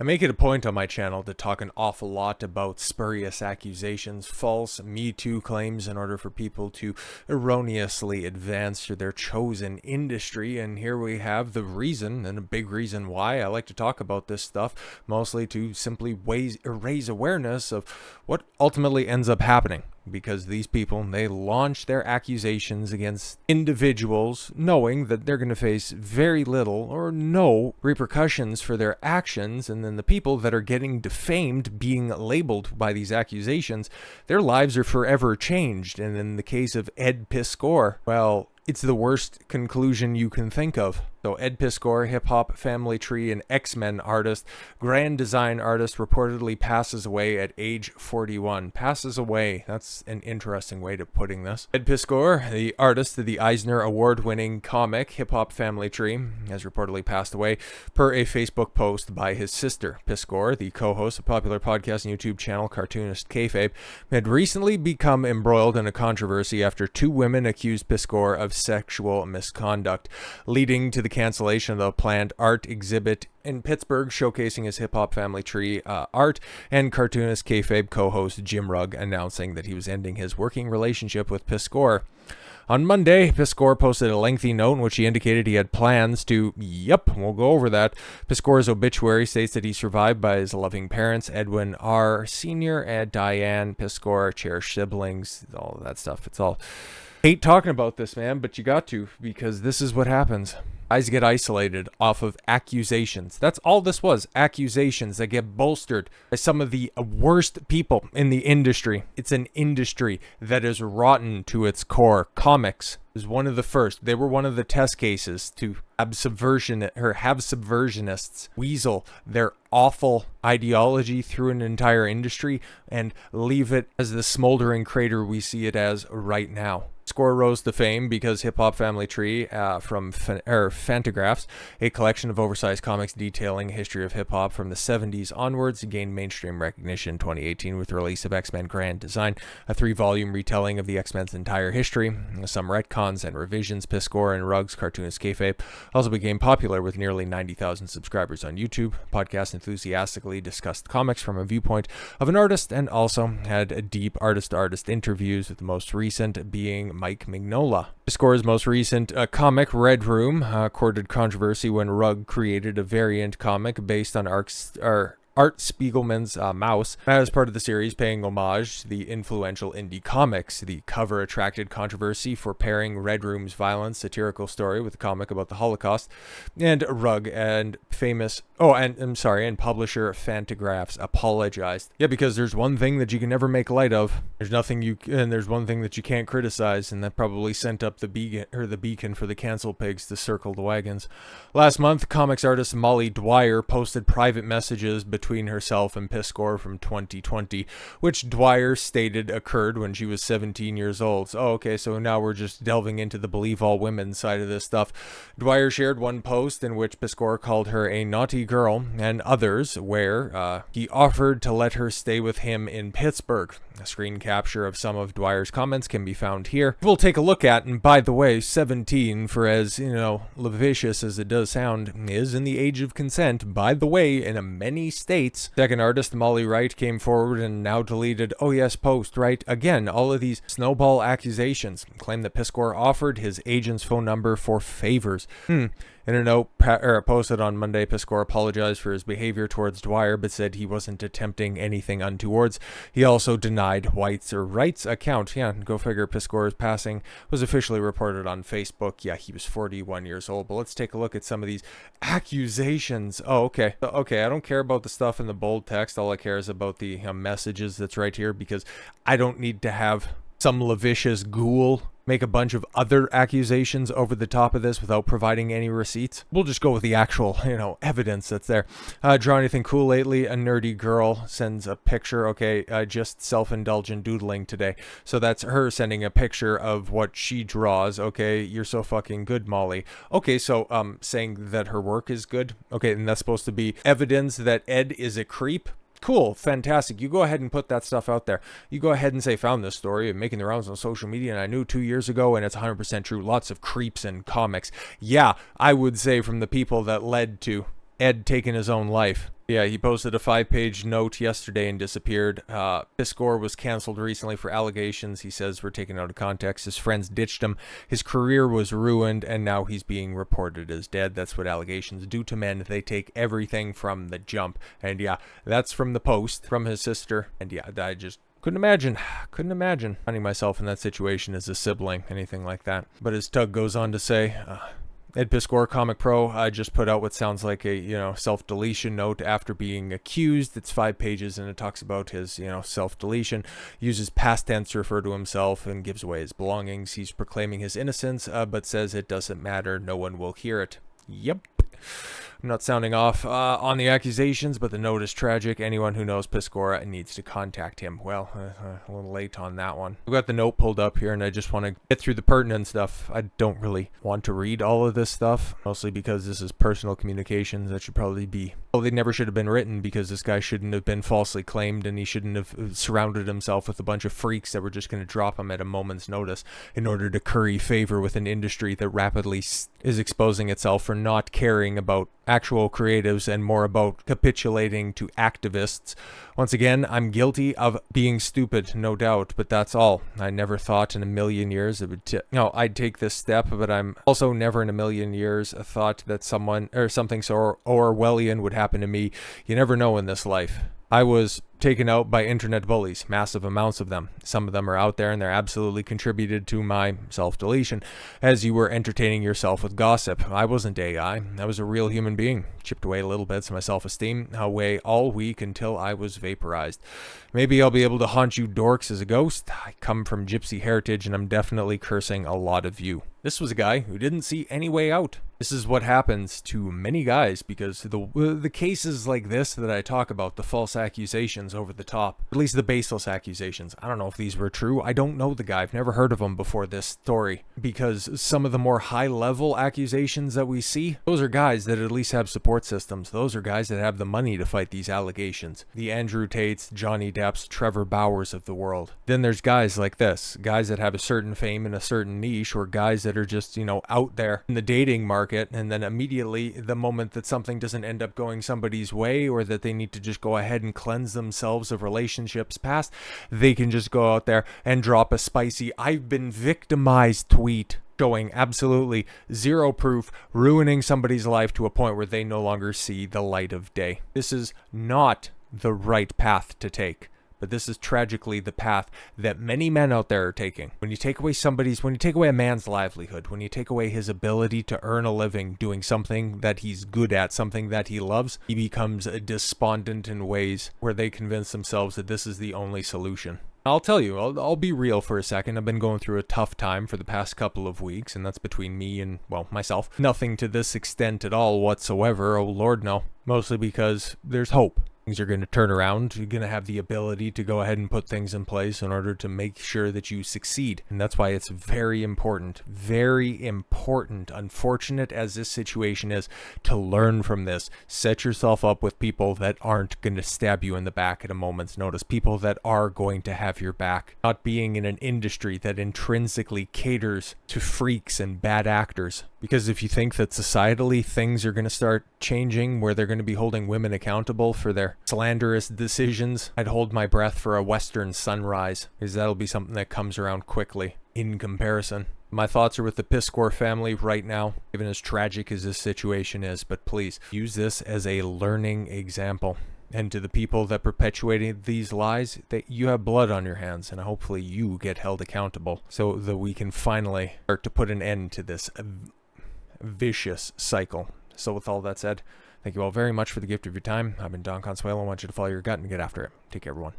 I make it a point on my channel to talk an awful lot about spurious accusations, false Me Too claims in order for people to erroneously advance to their chosen industry. And here we have the reason, and a big reason why I like to talk about this stuff, mostly to simply raise awareness of what ultimately ends up happening. Because these people, they launch their accusations against individuals knowing that they're going to face very little or no repercussions for their actions, and then the people that are getting defamed, being labeled by these accusations, their lives are forever changed. And in the case of Ed Piskor, well, it's the worst conclusion you can think of. So Ed Piskor, hip-hop, family tree, and X-Men artist, grand design artist, reportedly passes away at age 41. Passes away. That's an interesting way of putting this. Ed Piskor, the artist of the Eisner Award-winning comic Hip-Hop Family Tree, has reportedly passed away per a Facebook post by his sister. Piskor, the co-host of popular podcast and YouTube channel Cartoonist Kayfabe, had recently become embroiled in a controversy after two women accused Piskor of sexual misconduct, leading to the cancellation of the planned art exhibit in Pittsburgh showcasing his hip-hop family tree art, and Cartoonist Kayfabe co-host Jim Rugg announcing that he was ending his working relationship with Piskor. On Monday, Piskor posted a lengthy note in which he indicated he had plans to, we'll go over that. Piskor's obituary states that he's survived by his loving parents, Edwin R. Sr. and Diane Piskor, cherished siblings, all of that stuff. It's all... Hate talking about this, man, but you got to, because this is what happens. Guys get isolated off of accusations. That's all this was. Accusations that get bolstered by some of the worst people in the industry. It's an industry that is rotten to its core. Comics is one of the first. They were one of the test cases to have subversionists weasel their awful ideology through an entire industry and leave it as the smoldering crater we see it as right now. Piskor rose to fame because Hip Hop Family Tree from Fantagraphs, a collection of oversized comics detailing history of hip hop from the 70s onwards, gained mainstream recognition in 2018 with the release of X-Men Grand Design, a 3-volume retelling of the X-Men's entire history. Some retcons and revisions. Piskor and Rugg's Cartoonist Kayfabe also became popular with nearly 90,000 subscribers on YouTube. Podcast enthusiastically discussed comics from a viewpoint of an artist and also had deep artist-to-artist interviews, with the most recent being Mike Mignola. Piskor's most recent comic, Red Room, courted controversy when Rugg created a variant comic based on Art Spiegelman's Mouse, as part of the series paying homage to the influential indie comics. The cover attracted controversy for pairing Red Room's violent satirical story with a comic about the Holocaust, and Rugg and publisher Fantagraphs apologized. Yeah, because there's one thing that you can never make light of. There's one thing that you can't criticize, and that probably sent up the beacon for the cancel pigs to circle the wagons. Last month, comics artist Molly Dwyer posted private messages between herself and Piskor from 2020, which Dwyer stated occurred when she was 17 years old. So, okay, so now we're just delving into the believe all women side of this stuff. Dwyer shared one post in which Piskor called her a naughty girl, and others where he offered to let her stay with him in Pittsburgh. A screen capture of some of Dwyer's comments can be found here. We'll take a look at, and by the way, 17, for as, lascivious as it does sound, is in the age of consent. By the way, in many states. Second artist Molly Wright came forward and now deleted "Oh Yes" post, right? Again, all of these snowball accusations claim that Piskor offered his agent's phone number for favors. In a note posted on Monday, Piskor apologized for his behavior towards Dwyer, but said he wasn't attempting anything untowards. He also denied Wright's account. Yeah, go figure. Piskor's passing was officially reported on Facebook. Yeah, he was 41 years old. But let's take a look at some of these accusations. Oh, okay. Okay, I don't care about the stuff in the bold text. All I care is about the messages that's right here, because I don't need to have some lascivious ghoul make a bunch of other accusations over the top of this without providing any receipts. We'll just go with the actual, evidence that's there. Draw anything cool lately? A nerdy girl sends a picture. Okay, just self-indulgent doodling today. So that's her sending a picture of what she draws. Okay, you're so fucking good, Molly. Okay, so saying that her work is good. Okay, and that's supposed to be evidence that Ed is a creep. Cool, fantastic. You go ahead and put that stuff out there. You go ahead and say, found this story and making the rounds on social media, and I knew 2 years ago, and it's 100% true. Lots of creeps in comics. Yeah, I would say from the people that led to Ed taking his own life. Yeah, he posted a 5-page note yesterday and disappeared. Piskor was canceled recently for allegations. He says we're taken out of context. His friends ditched him. His career was ruined, and now he's being reported as dead. That's what allegations do to men. They take everything from the jump. And yeah, that's from the post from his sister. And yeah, I just couldn't imagine finding myself in that situation as a sibling, anything like that. But as Tug goes on to say, Ed Piskor, Comic Pro, just put out what sounds like a, self-deletion note after being accused. It's 5 pages, and it talks about his, self-deletion, uses past tense to refer to himself, and gives away his belongings. He's proclaiming his innocence, but says it doesn't matter. No one will hear it. Yep. I'm not sounding off on the accusations, but the note is tragic. Anyone who knows Piskor needs to contact him. Well, a little late on that one. I've got the note pulled up here, and I just want to get through the pertinent stuff. I don't really want to read all of this stuff, mostly because this is personal communications that should probably be... Well, they never should have been written, because this guy shouldn't have been falsely claimed, and he shouldn't have surrounded himself with a bunch of freaks that were just going to drop him at a moment's notice in order to curry favor with an industry that rapidly is exposing itself for not caring about actual creatives and more about capitulating to activists. Once again, I'm guilty of being stupid, no doubt, but that's all. I never thought in a million years it would I'd take this step, but I'm also never in a million years thought that someone or something so Orwellian would happen to me. You never know in this life. I was taken out by internet bullies, massive amounts of them. Some of them are out there, and they're absolutely contributed to my self-deletion, as you were entertaining yourself with gossip. I wasn't AI. I was a real human being. Chipped away little bits of my self-esteem away all week until I was vaporized. Maybe I'll be able to haunt you dorks as a ghost. I come from gypsy heritage, and I'm definitely cursing a lot of you. This was a guy who didn't see any way out. This is what happens to many guys, because the cases like this that I talk about, the false accusations over the top, at least the baseless accusations. I don't know if these were true. I don't know the guy. I've never heard of him before this story, because some of the more high-level accusations that we see, those are guys that at least have support systems. Those are guys that have the money to fight these allegations. The Andrew Tates, Johnny Depps, Trevor Bowers of the world. Then there's guys like this, guys that have a certain fame in a certain niche, or guys that are just, out there in the dating market, and then immediately the moment that something doesn't end up going somebody's way, or that they need to just go ahead and cleanse themselves of relationships past, they can just go out there and drop a spicy "I've been victimized" tweet showing absolutely zero proof, ruining somebody's life to a point where they no longer see the light of day. This is not the right path to take. But this is tragically the path that many men out there are taking. When you take away a man's livelihood, when you take away his ability to earn a living doing something that he's good at, something that he loves, he becomes despondent in ways where they convince themselves that this is the only solution. I'll tell you, I'll be real for a second. I've been going through a tough time for the past couple of weeks, and that's between me and, myself. Nothing to this extent at all whatsoever, oh Lord no. Mostly because there's hope. Things are going to turn around. You're going to have the ability to go ahead and put things in place in order to make sure that you succeed. And that's why it's very important, unfortunate as this situation is, to learn from this. Set yourself up with people that aren't going to stab you in the back at a moment's notice. People that are going to have your back. Not being in an industry that intrinsically caters to freaks and bad actors. Because if you think that societally things are going to start changing, where they're going to be holding women accountable for their slanderous decisions, I'd hold my breath for a Western sunrise, because that'll be something that comes around quickly in comparison. My thoughts are with the Piskor family right now, even as tragic as this situation is, but please use this as a learning example. And to the people that perpetuated these lies, that you have blood on your hands, and hopefully you get held accountable so that we can finally start to put an end to this vicious cycle. So with all that said, thank you all very much for the gift of your time. I've been Don Consuelo. I want you to follow your gut and get after it. Take care, everyone.